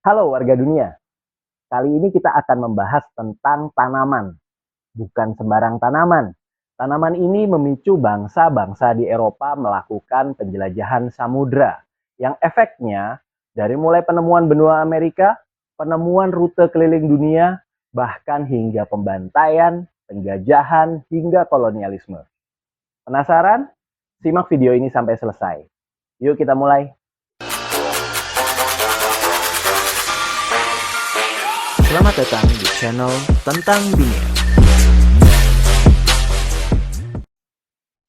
Halo warga dunia, kali ini kita akan membahas tentang tanaman, bukan sembarang tanaman. Tanaman ini memicu bangsa-bangsa di Eropa melakukan penjelajahan samudra, yang efeknya dari mulai penemuan benua Amerika, penemuan rute keliling dunia, bahkan hingga pembantaian, penjajahan, hingga kolonialisme. Penasaran? Simak video ini sampai selesai. Yuk kita mulai. Selamat datang di channel Tentang Dunia.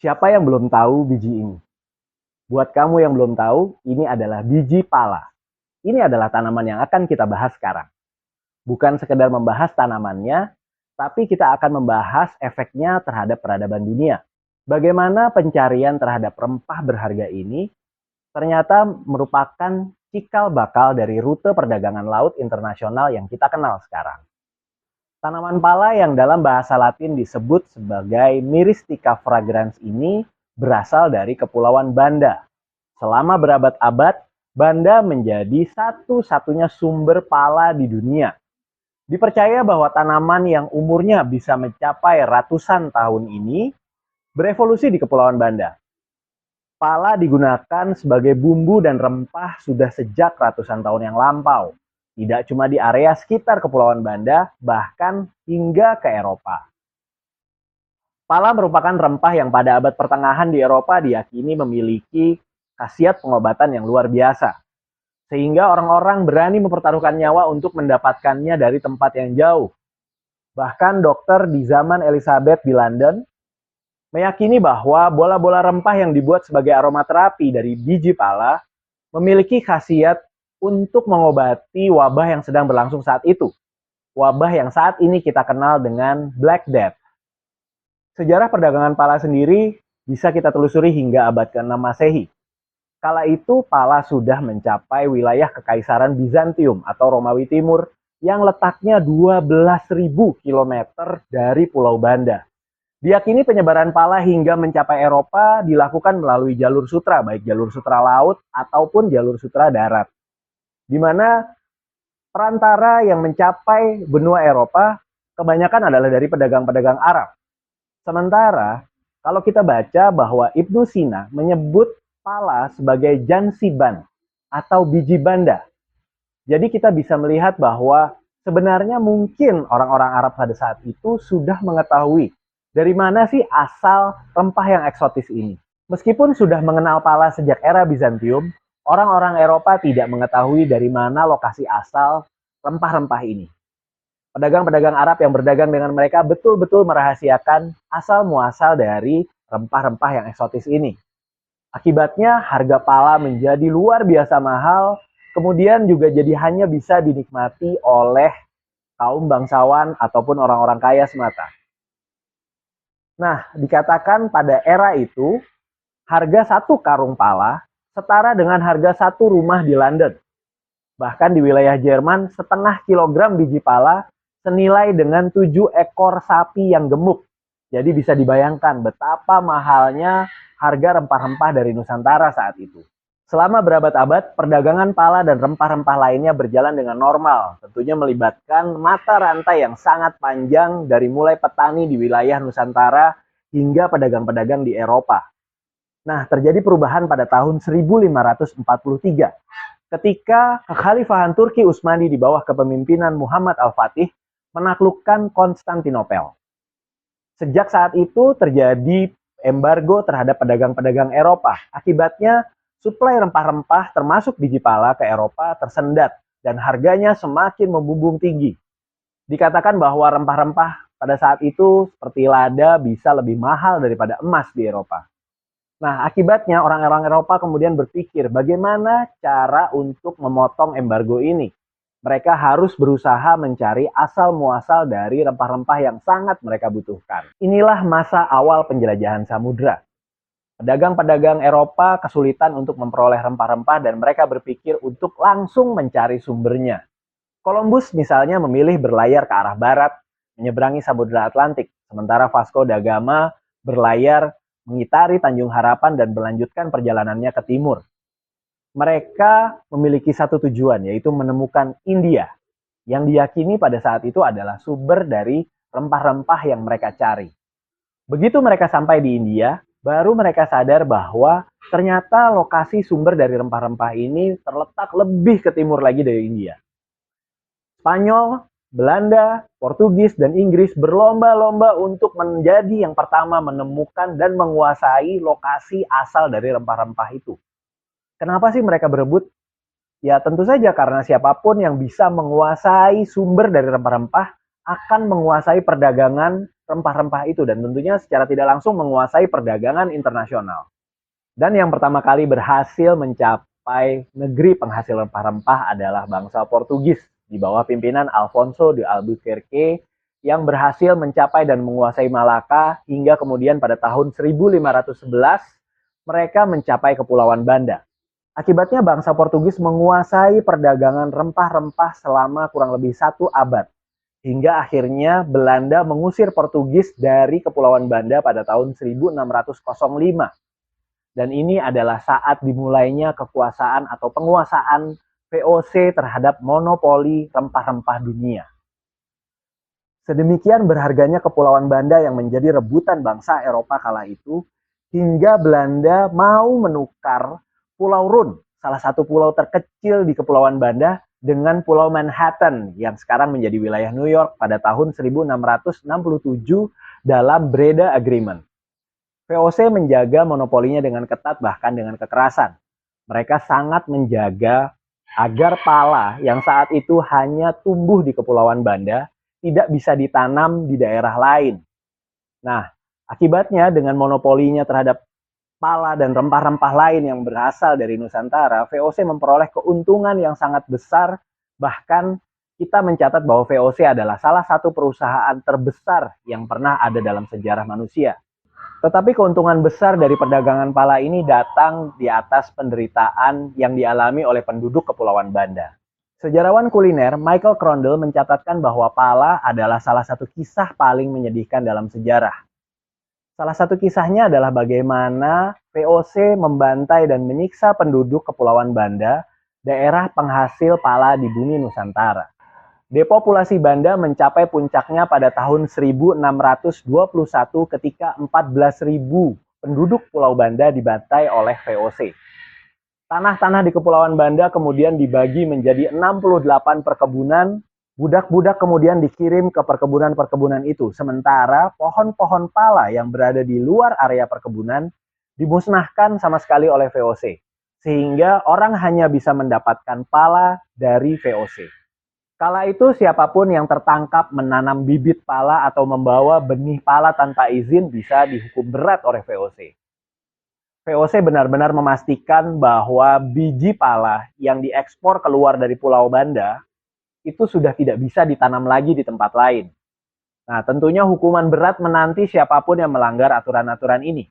Siapa yang belum tahu biji ini? Buat kamu yang belum tahu, ini adalah biji pala. Ini adalah tanaman yang akan kita bahas sekarang. Bukan sekedar membahas tanamannya, tapi kita akan membahas efeknya terhadap peradaban dunia. Bagaimana pencarian terhadap rempah berharga ini ternyata merupakan cikal bakal dari rute perdagangan laut internasional yang kita kenal sekarang. Tanaman pala yang dalam bahasa Latin disebut sebagai Myristica fragrans ini berasal dari Kepulauan Banda. Selama berabad-abad, Banda menjadi satu-satunya sumber pala di dunia. Dipercaya bahwa tanaman yang umurnya bisa mencapai ratusan tahun ini berevolusi di Kepulauan Banda. Pala digunakan sebagai bumbu dan rempah sudah sejak ratusan tahun yang lampau. Tidak cuma di area sekitar Kepulauan Banda, bahkan hingga ke Eropa. Pala merupakan rempah yang pada abad pertengahan di Eropa diyakini memiliki khasiat pengobatan yang luar biasa. Sehingga orang-orang berani mempertaruhkan nyawa untuk mendapatkannya dari tempat yang jauh. Bahkan dokter di zaman Elizabeth di London meyakini bahwa bola-bola rempah yang dibuat sebagai aromaterapi dari biji pala memiliki khasiat untuk mengobati wabah yang sedang berlangsung saat itu. Wabah yang saat ini kita kenal dengan Black Death. Sejarah perdagangan pala sendiri bisa kita telusuri hingga abad ke-6 Masehi. Kala itu pala sudah mencapai wilayah Kekaisaran Bizantium atau Romawi Timur yang letaknya 12.000 km dari Pulau Banda. Diyakini penyebaran pala hingga mencapai Eropa dilakukan melalui jalur sutra, baik jalur sutra laut ataupun jalur sutra darat. Di mana perantara yang mencapai benua Eropa kebanyakan adalah dari pedagang-pedagang Arab. Sementara kalau kita baca bahwa Ibnu Sina menyebut pala sebagai jansiban atau biji banda. Jadi kita bisa melihat bahwa sebenarnya mungkin orang-orang Arab pada saat itu sudah mengetahui dari mana sih asal rempah yang eksotis ini. Meskipun sudah mengenal pala sejak era Bizantium, orang-orang Eropa tidak mengetahui dari mana lokasi asal rempah-rempah ini. Pedagang-pedagang Arab yang berdagang dengan mereka betul-betul merahasiakan asal-muasal dari rempah-rempah yang eksotis ini. Akibatnya harga pala menjadi luar biasa mahal, kemudian juga jadi hanya bisa dinikmati oleh kaum bangsawan ataupun orang-orang kaya semata. Nah, dikatakan pada era itu, harga satu karung pala setara dengan harga satu rumah di London. Bahkan di wilayah Jerman, setengah kilogram biji pala senilai dengan 7 ekor sapi yang gemuk. Jadi bisa dibayangkan betapa mahalnya harga rempah-rempah dari Nusantara saat itu. Selama berabad-abad, perdagangan pala dan rempah-rempah lainnya berjalan dengan normal. Tentunya melibatkan mata rantai yang sangat panjang dari mulai petani di wilayah Nusantara hingga pedagang-pedagang di Eropa. Nah, terjadi perubahan pada tahun 1543 ketika Kekhalifahan Turki Utsmani di bawah kepemimpinan Muhammad Al-Fatih menaklukkan Konstantinopel. Sejak saat itu terjadi embargo terhadap pedagang-pedagang Eropa. Akibatnya, suplai rempah-rempah termasuk biji pala ke Eropa tersendat dan harganya semakin membumbung tinggi. Dikatakan bahwa rempah-rempah pada saat itu seperti lada bisa lebih mahal daripada emas di Eropa. Nah, akibatnya orang-orang Eropa kemudian berpikir bagaimana cara untuk memotong embargo ini. Mereka harus berusaha mencari asal-muasal dari rempah-rempah yang sangat mereka butuhkan. Inilah masa awal penjelajahan samudra. Pedagang-pedagang Eropa kesulitan untuk memperoleh rempah-rempah dan mereka berpikir untuk langsung mencari sumbernya. Columbus misalnya memilih berlayar ke arah barat, menyeberangi Samudra Atlantik, sementara Vasco da Gama berlayar mengitari Tanjung Harapan dan melanjutkan perjalanannya ke timur. Mereka memiliki satu tujuan, yaitu menemukan India, yang diyakini pada saat itu adalah sumber dari rempah-rempah yang mereka cari. Begitu mereka sampai di India, baru mereka sadar bahwa ternyata lokasi sumber dari rempah-rempah ini terletak lebih ke timur lagi dari India. Spanyol, Belanda, Portugis, dan Inggris berlomba-lomba untuk menjadi yang pertama menemukan dan menguasai lokasi asal dari rempah-rempah itu. Kenapa sih mereka berebut? Ya tentu saja karena siapapun yang bisa menguasai sumber dari rempah-rempah akan menguasai perdagangan rempah-rempah itu dan tentunya secara tidak langsung menguasai perdagangan internasional. Dan yang pertama kali berhasil mencapai negeri penghasil rempah-rempah adalah bangsa Portugis di bawah pimpinan Alfonso de Albuquerque yang berhasil mencapai dan menguasai Malaka hingga kemudian pada tahun 1511 mereka mencapai Kepulauan Banda. Akibatnya bangsa Portugis menguasai perdagangan rempah-rempah selama kurang lebih 1 abad. Hingga akhirnya Belanda mengusir Portugis dari Kepulauan Banda pada tahun 1605. Dan ini adalah saat dimulainya kekuasaan atau penguasaan VOC terhadap monopoli rempah-rempah dunia. Sedemikian berharganya Kepulauan Banda yang menjadi rebutan bangsa Eropa kala itu, hingga Belanda mau menukar Pulau Run, salah satu pulau terkecil di Kepulauan Banda, dengan Pulau Manhattan yang sekarang menjadi wilayah New York pada tahun 1667 dalam Breda Agreement. VOC menjaga monopolinya dengan ketat bahkan dengan kekerasan. Mereka sangat menjaga agar pala yang saat itu hanya tumbuh di Kepulauan Banda tidak bisa ditanam di daerah lain. Nah, akibatnya dengan monopolinya terhadap pala dan rempah-rempah lain yang berasal dari Nusantara, VOC memperoleh keuntungan yang sangat besar. Bahkan kita mencatat bahwa VOC adalah salah satu perusahaan terbesar yang pernah ada dalam sejarah manusia. Tetapi keuntungan besar dari perdagangan pala ini datang di atas penderitaan yang dialami oleh penduduk Kepulauan Banda. Sejarawan kuliner Michael Crondell mencatatkan bahwa pala adalah salah satu kisah paling menyedihkan dalam sejarah. Salah satu kisahnya adalah bagaimana VOC membantai dan menyiksa penduduk Kepulauan Banda, daerah penghasil pala di bumi Nusantara. Depopulasi Banda mencapai puncaknya pada tahun 1621 ketika 14.000 penduduk Pulau Banda dibantai oleh VOC. Tanah-tanah di Kepulauan Banda kemudian dibagi menjadi 68 perkebunan. Budak-budak kemudian dikirim ke perkebunan-perkebunan itu, sementara pohon-pohon pala yang berada di luar area perkebunan dimusnahkan sama sekali oleh VOC, sehingga orang hanya bisa mendapatkan pala dari VOC. Kala itu siapapun yang tertangkap menanam bibit pala atau membawa benih pala tanpa izin bisa dihukum berat oleh VOC. VOC benar-benar memastikan bahwa biji pala yang diekspor keluar dari Pulau Banda itu sudah tidak bisa ditanam lagi di tempat lain. Nah, tentunya hukuman berat menanti siapapun yang melanggar aturan-aturan ini.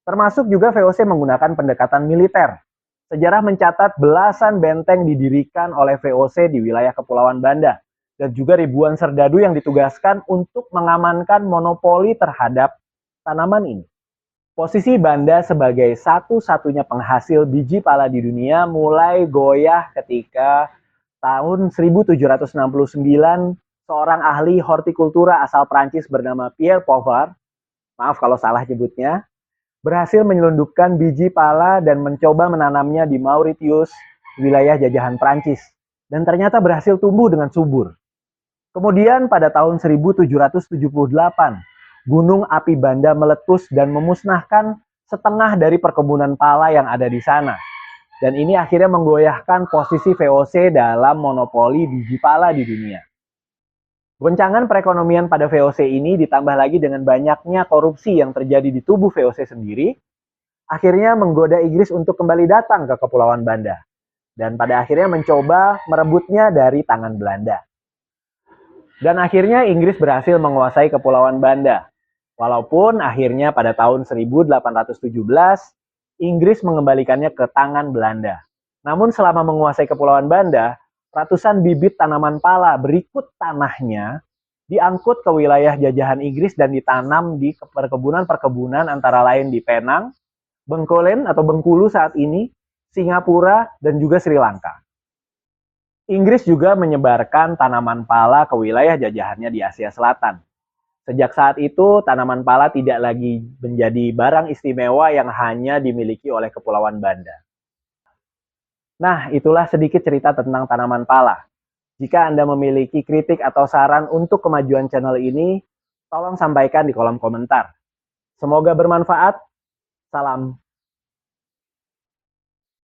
Termasuk juga VOC menggunakan pendekatan militer. Sejarah mencatat belasan benteng didirikan oleh VOC di wilayah Kepulauan Banda, dan juga ribuan serdadu yang ditugaskan untuk mengamankan monopoli terhadap tanaman ini. Posisi Banda sebagai satu-satunya penghasil biji pala di dunia mulai goyah ketika tahun 1769, seorang ahli hortikultura asal Prancis bernama Pierre Pauvard, maaf kalau salah nyebutnya, berhasil menyelundupkan biji pala dan mencoba menanamnya di Mauritius, wilayah jajahan Prancis, dan ternyata berhasil tumbuh dengan subur. Kemudian pada tahun 1778, gunung api Banda meletus dan memusnahkan setengah dari perkebunan pala yang ada di sana. Dan ini akhirnya menggoyahkan posisi VOC dalam monopoli biji pala di dunia. Goncangan perekonomian pada VOC ini ditambah lagi dengan banyaknya korupsi yang terjadi di tubuh VOC sendiri, akhirnya menggoda Inggris untuk kembali datang ke Kepulauan Banda. Dan pada akhirnya mencoba merebutnya dari tangan Belanda. Dan akhirnya Inggris berhasil menguasai Kepulauan Banda. Walaupun akhirnya pada tahun 1817, Inggris mengembalikannya ke tangan Belanda. Namun selama menguasai Kepulauan Banda, ratusan bibit tanaman pala berikut tanahnya diangkut ke wilayah jajahan Inggris dan ditanam di perkebunan-perkebunan antara lain di Penang, Bengkolen atau Bengkulu saat ini, Singapura, dan juga Sri Lanka. Inggris juga menyebarkan tanaman pala ke wilayah jajahannya di Asia Selatan. Sejak saat itu, tanaman pala tidak lagi menjadi barang istimewa yang hanya dimiliki oleh Kepulauan Banda. Nah, itulah sedikit cerita tentang tanaman pala. Jika Anda memiliki kritik atau saran untuk kemajuan channel ini, tolong sampaikan di kolom komentar. Semoga bermanfaat. Salam